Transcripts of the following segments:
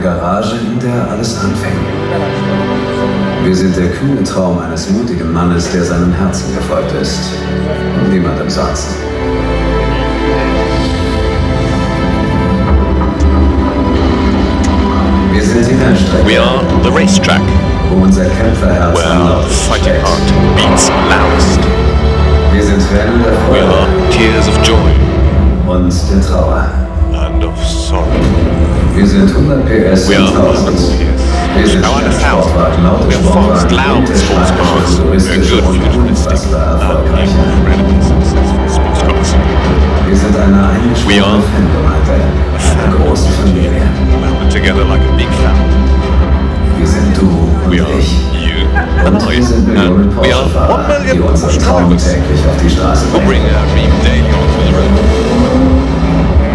Garage, in der alles anfing. Wir sind der kühne Traum eines mutigen Mannes, der seinem Herzen gefolgt ist. Und niemandem sonst. Wir sind die Rennstrecke. We are the racetrack, Wo unser Kämpferherz where am our lautesten fighting schlägt. heart beats loudest. Wir sind Tränen der We Freude are tears of joy und der Trauer. and of sorrow. Wir sind 100 PS We und are 1000. Wir sind Now and 1,000. Sportwagen, laute We are fast, Sportwagen, loud sports cars. We are touristische good, und futuristic, unfassbar and erfolgreiche. incredibly successful sports cars. Wir sind eine We are eingeschworene Fangemeinde, eine große Familie. Welded together like a big family. Wir sind du und We are ich. you and Und I. wir sind Millionen And we are 1 Porsche-Fahrer, die million unseren Porsche Traum drivers täglich auf die Straße who bring bringen. our dream daily onto the road.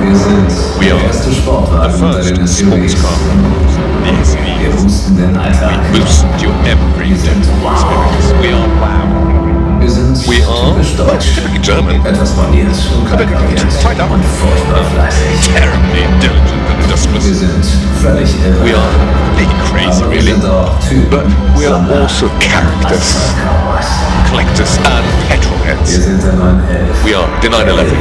Wir sind We der are erste the Sportwagen unter den first sports SUVs. car, the Wir SUVs. boosten den Alltag. We boost your everyday experience. We are wow. Wir sind We are typisch deutsch. typically German. Etwas borniert und kalkuliert Tied up. und furchtbar fleißig. Terribly diligent and Wir industrious. sind völlig irre. We are really crazy, Aber wir really. sind auch Typen, But we are Sammler, also characters, Cowboys. collectors, and Wir petrolheads. sind der 911. We are the 911, the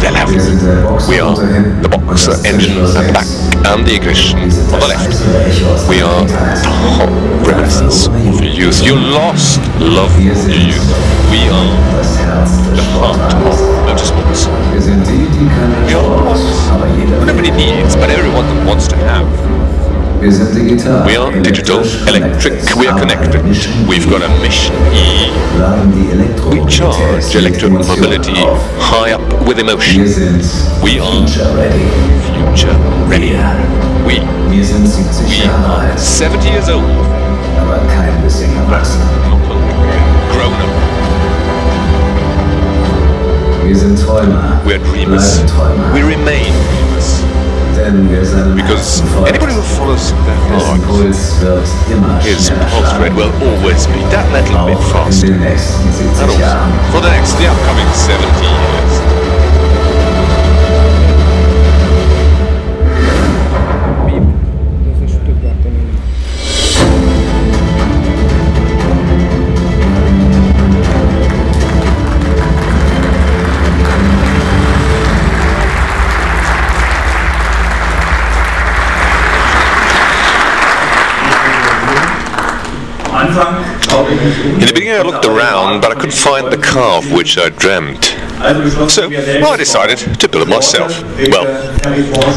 Wir 11. sind der Boxer We are unter hinten the und boxer das engine Zentrum and back, sechs. and the ignition Wir sind on the das left. eiserne Echo aus We der are Kindheit. the hot reminiscence of your youth, your lost love Wir of sind your youth. We are das Herz des the heart Sportwagens. of motorsports. Wir sind die keinen We are Sport, ones aber jeder nobody needs, but everyone wants to have. Wir sind digital. We are digital, electric, we are connected. We've got a mission E. Laden die We charge Elektromobilität electromobility auf. high up with Wir emotion. sind We are future ready. future ready. We Wir sind 70 Jahre are alt, 70 years old, aber kein bisschen erwachsen. not old, grown up. Wir sind Träumer. We are dreamers. Bleiben Träumer. We remain dreamers. Denn wir seinem Because Herzen folgt. anybody who follows their Dessen heart, Puls wird immer his schneller pulse rate schlagen. will always be that little bit Auch in faster. den nächsten And 70 also, Jahren. for the upcoming 70 years. In the beginning I looked around, but I couldn't find the car of which I dreamt. So, I decided to build it myself. Well,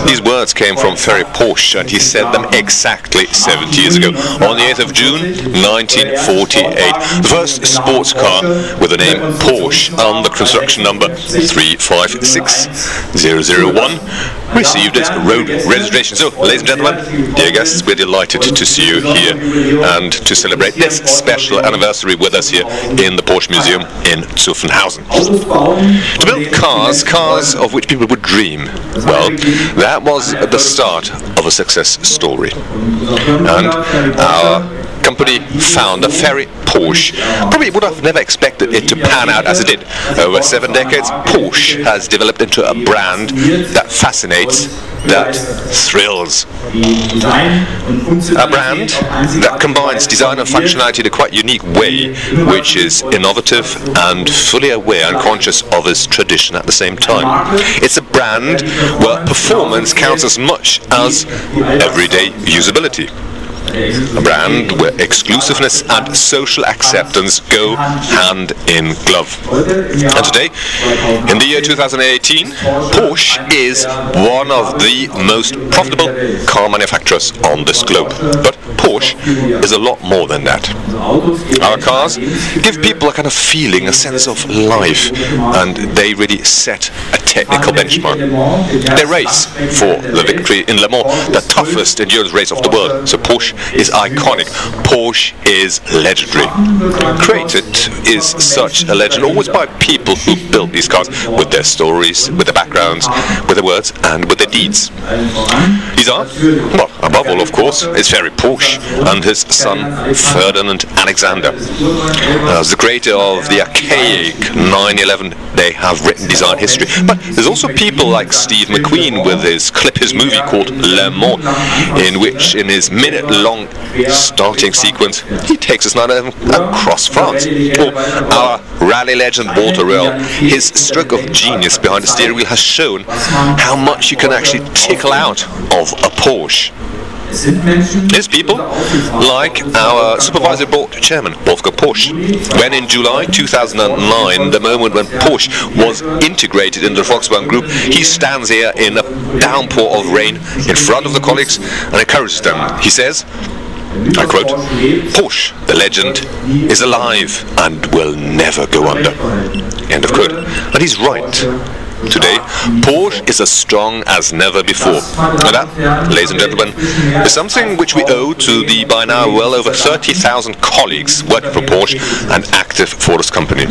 these words came from Ferry Porsche, and he said them exactly 70 years ago, on the 8th of June 1948. The first sports car with the name Porsche and the construction number 356001 received its road registration. So, ladies and gentlemen, dear guests, we're delighted to see you here and to celebrate this special anniversary with us here in the Porsche Museum in Zuffenhausen. To build cars of which people would dream, well, that was the start of a success story. And our company founder, Ferry Porsche, probably would have never expected it to pan out as it did. Over 7 decades, Porsche has developed into a brand that fascinates, that thrills. A brand that combines design and functionality in a quite unique way, which is innovative and fully aware and conscious of its tradition at the same time. It's a brand where performance counts as much as everyday usability. A brand where exclusiveness and social acceptance go hand in glove. And today, in the year 2018, Porsche is one of the most profitable car manufacturers on this globe. But Porsche is a lot more than that. Our cars give people a kind of feeling, a sense of life, and they really set a technical benchmark. They race for the victory in Le Mans, the toughest endurance race of the world. So Porsche is iconic. Porsche is legendary. Created is such a legend always by people who built these cars, with their stories, with their backgrounds, with their words, and with their deeds. These are, well, above all, of course, is Ferry Porsche. Porsche and his son Ferdinand Alexander. As the creator of the archaic 911, they have written design history. But there's also people like Steve McQueen with his movie called Le Mans, in which, in his minute-long starting sequence, he takes his 911 across France. Or our rally legend Walter Röhrl, his stroke of genius behind the steering wheel has shown how much you can actually tickle out of a Porsche. There's people like our supervisory board chairman, Wolfgang Porsche. When in July 2009, the moment when Porsche was integrated into the Volkswagen Group, he stands here in a downpour of rain in front of the colleagues and encourages them. He says, I quote, "Porsche, the legend, is alive and will never go under." End of quote. And he's right. Today, Porsche is as strong as never before. And that, ladies and gentlemen, is something which we owe to the by now well over 30,000 colleagues working for Porsche and active for this company,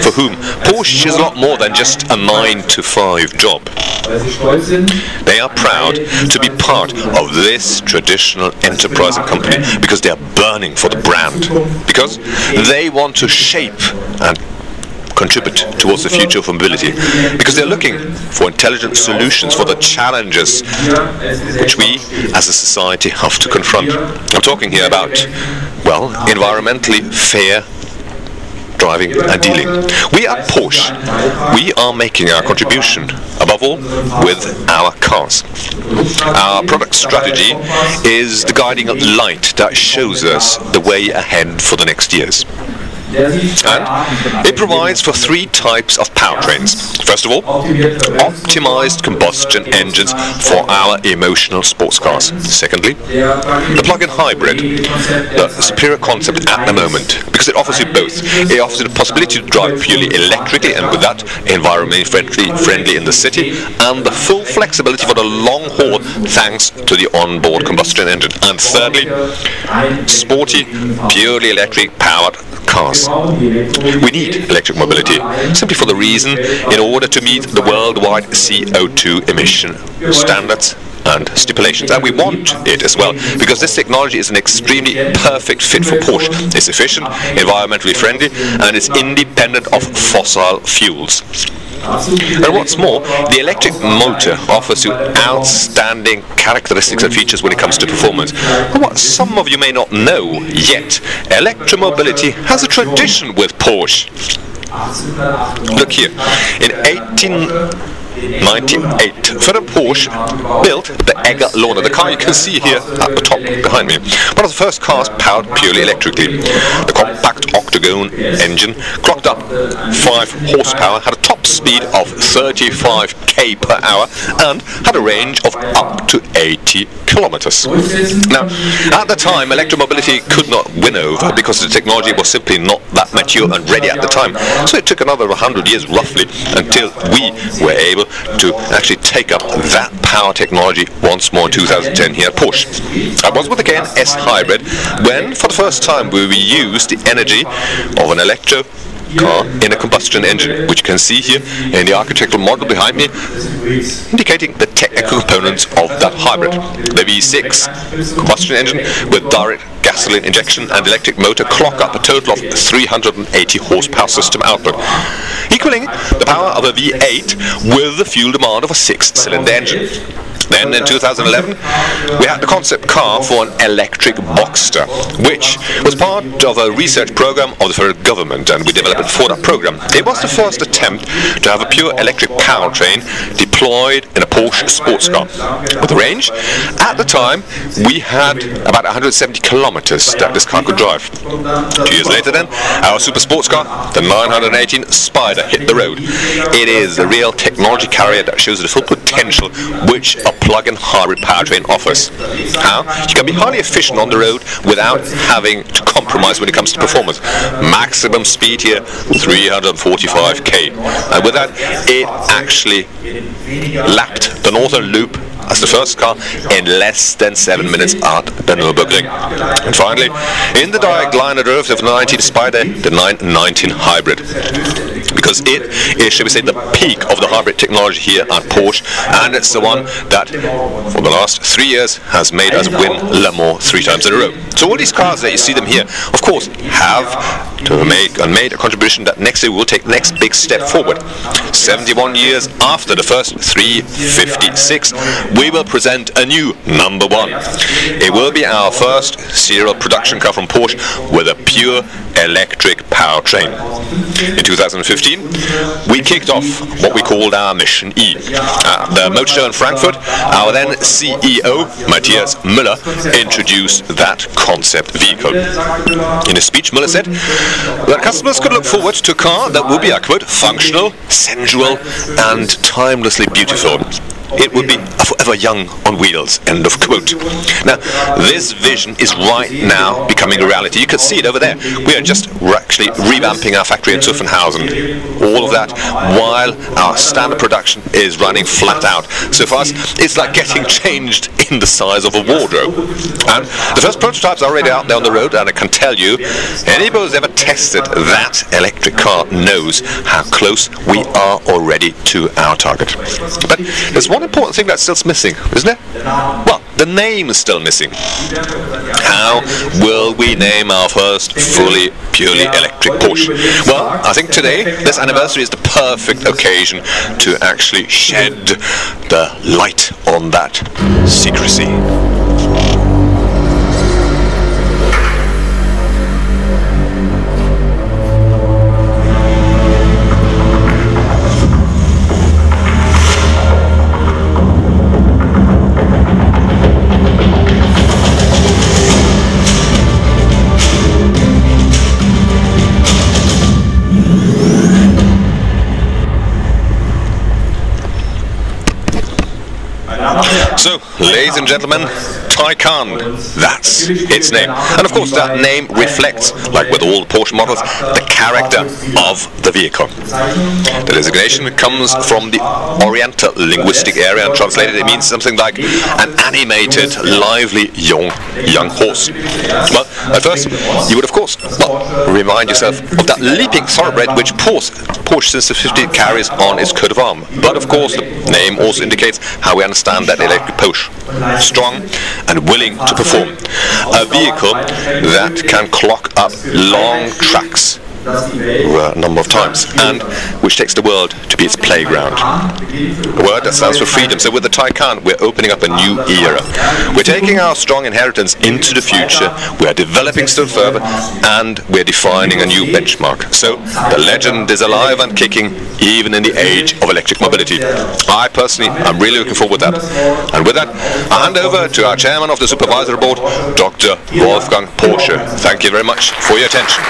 for whom Porsche is a lot more than just a 9-to-5 job. They are proud to be part of this traditional enterprising company because they are burning for the brand, because they want to shape and contribute towards the future of mobility, because they're looking for intelligent solutions for the challenges which we as a society have to confront. I'm talking here about, well, environmentally fair driving and dealing. We at Porsche, we are making our contribution, above all, with our cars. Our product strategy is the guiding light that shows us the way ahead for the next years. And it provides for 3 types of powertrains. First of all, optimized combustion engines for our emotional sports cars. Secondly, the plug-in hybrid, the superior concept at the moment, because it offers you both. It offers you the possibility to drive purely electrically and with that environmentally friendly in the city, and the full flexibility for the long haul thanks to the onboard combustion engine. And thirdly, sporty, purely electric powered cars. We need electric mobility simply for the reason in order to meet the worldwide CO2 emission standards and stipulations, and we want it as well because this technology is an extremely perfect fit for Porsche. It's efficient, environmentally friendly, and it's independent of fossil fuels. And what's more, the electric motor offers you outstanding characteristics and features when it comes to performance. And what some of you may not know yet, electromobility has a tradition with Porsche. Look here, in 1898, Vadim Porsche built the Egger Lorna, the car you can see here at the top behind me. One of the first cars powered purely electrically. The compact octagon engine clocked up 5 horsepower, had a top speed of 35 km per hour, and had a range of up to 80 kilometers. Now, at the time, electromobility could not win over because the technology was simply not that mature and ready at the time. So it took another 100 years roughly until we were able to actually take up that power technology once more in 2010 here at Porsche. I was with the S Hybrid when for the first time we used the energy of an electro car in a combustion engine, which you can see here in the architectural model behind me, indicating the technical components of that hybrid. The V6 combustion engine with direct gasoline injection and electric motor clock up a total of 380 horsepower system output, equaling the power of a V8 with the fuel demand of a 6-cylinder engine. Then in 2011 we had the concept car for an electric Boxster, which was part of a research program of the federal government, and we developed it for that program. It was the first attempt to have a pure electric powertrain deployed in a Porsche sports car. With the range, at the time we had about 170 kilometers that this car could drive. 2 years later then, our super sports car, the 918 Spider, hit the road. It is a real technology carrier that shows the full potential which a plug-in hybrid powertrain offers. How? You can be highly efficient on the road without having to compromise when it comes to performance. Maximum speed here, 345 km. And with that, it actually lapped the northern loop as the first car in less than 7 minutes at the Nürburgring. And finally, in the Diagliner derivative of the 19 Spider, the 919 Hybrid. Because it is, shall we say, the peak of the hybrid technology here at Porsche, and it's the one that for the last 3 years has made us win Le Mans 3 times in a row. So all these cars that you see them here, of course, have to made a contribution that next year will take the next big step forward. 71 years after the first 356, we will present a new #1. It will be our first serial production car from Porsche with a pure electric powertrain. In 2015, we kicked off what we called our Mission E. The motor show in Frankfurt, our then CEO, Matthias Müller, introduced that concept vehicle. In a speech, Müller said that customers could look forward to a car that will be, I quote, functional, sensual, and timelessly beautiful. It would be forever young on wheels, end of quote. Now, this vision is right now becoming a reality. You can see it over there. We are just actually revamping our factory in Zuffenhausen. All of that while our standard production is running flat out. So for us, it's like getting changed in the size of a wardrobe. And the first prototypes are already out there on the road, and I can tell you, anybody who's ever tested that electric car knows how close we are already to our target. But there's one important thing that's still missing, isn't it? Well, the name is still missing. How will we name our first fully, purely electric Porsche? Well, I think today, this anniversary is the perfect occasion to actually shed the light on that secrecy. So, ladies and gentlemen, Taycan, that's its name. And of course that name reflects, like with all Porsche models, the character of the vehicle. The designation comes from the Oriental linguistic area, and translated it means something like an animated, lively young horse. Well, at first you would of course remind yourself of that leaping thoroughbred which Porsche since the 50s carries on its coat of arms. But of course the name also indicates how we understand that electric Porsche. Strong and willing to perform. A vehicle that can clock up long tracks a number of times, and which takes the world to be its playground. A word that stands for freedom. So with the Taycan, we're opening up a new era. We're taking our strong inheritance into the future, we're developing still further, and we're defining a new benchmark. So the legend is alive and kicking, even in the age of electric mobility. I personally am really looking forward to that. And with that, I hand over to our chairman of the supervisory board, Dr. Wolfgang Porsche. Thank you very much for your attention.